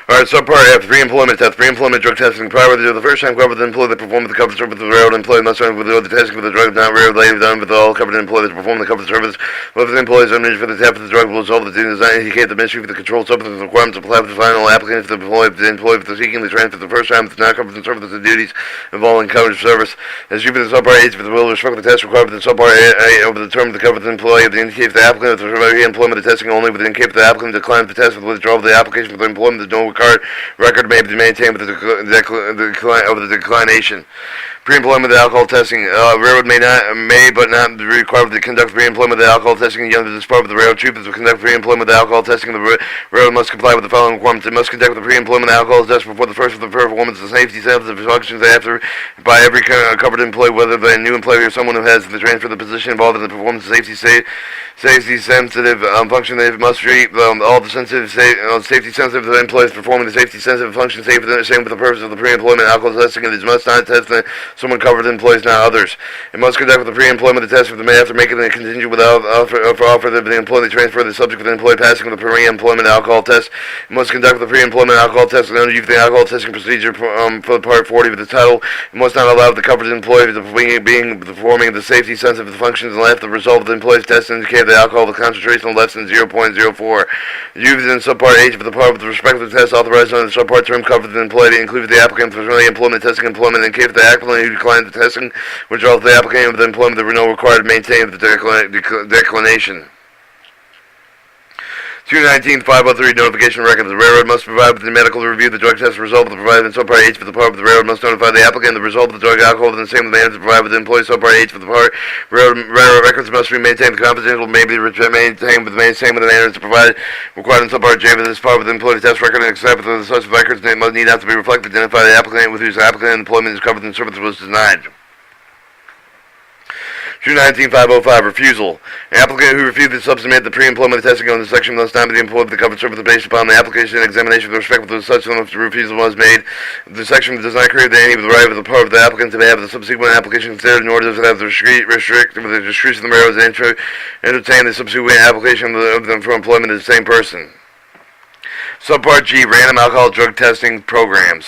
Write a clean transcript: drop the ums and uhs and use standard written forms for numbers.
Alright, subpart F, pre-employment test. Pre-employment drug testing. Prior to the first time covered employee that performed the covered service with the railroad employee must run with the testing for the drug not railroad done with all covered employees that perform the covered service. Both the employees are for the test for the drug will resolve the design indicate the ministry for the controlled substance requirements apply for the final applicant for the employee for the seeking the transfer the first time with the not covered service and duties involving covered service. As you for the subpart H for the will respect the test required for the subpart A over the term of the covered employee of the indicate the applicant for the employment of testing only with the indicate the applicant declines the test with withdrawal of the application for the employment there's no record may be maintained with the declination. Pre-employment of alcohol testing. Railroad may but not be required to conduct pre-employment of alcohol testing. Under this part of the railroad troopers to conduct pre-employment of alcohol testing. The railroad must comply with the following requirements. It must conduct the pre-employment of alcohol test before the first of the performance of safety samples of functions after by every covered employee, whether they're a new employee or someone who has the transfer of the position involved in the performance of safety sensitive function. They must treat all the safety sensitive employees performing the safety sensitive function same with the purpose of the pre-employment alcohol testing. It must not test someone covered employees, not others. It must conduct the pre-employment test for the man after making the contingent without offer the employee transfer the subject of the employee passing the pre-employment alcohol test. It must conduct the pre-employment alcohol test and under the alcohol testing procedure for part 40 of the title. It must not allow the covered employee performing the safety sensitive functions unless the result of the employee's test indicated the alcohol the concentration less than 0.04. Used in subpart H for the part with respect to the test authorized under the subpart term covered the employee to include the applicant for the employment testing employment in case the applicant who declined the testing, which also the applicant of the employment that were no required to maintain the declination. 219-503 notification record. The railroad must provide with the medical review the drug test result of the provided in subpart H for the part of the railroad must notify the applicant the result of the drug alcohol within the same manner to provide with the employee subpart H for the part. Railroad records must be maintained confidential, may be maintained with the same manner to provide required in subpart J for this part with the employee test record and except for the such records they must need not to be reflected to identify the applicant with whose applicant employment is covered and service was denied. 219-505 refusal. An applicant who refused to submit the pre-employment testing on the section must not be employed with the covered service based upon the application and examination with respect to such refusal was made. The section does not create any of the right of the part of the applicant to have the subsequent application considered, nor does it have the restrict with the restriction of the railroad's entertain the subsequent application of them for employment of the same person. Subpart G, random alcohol drug testing programs.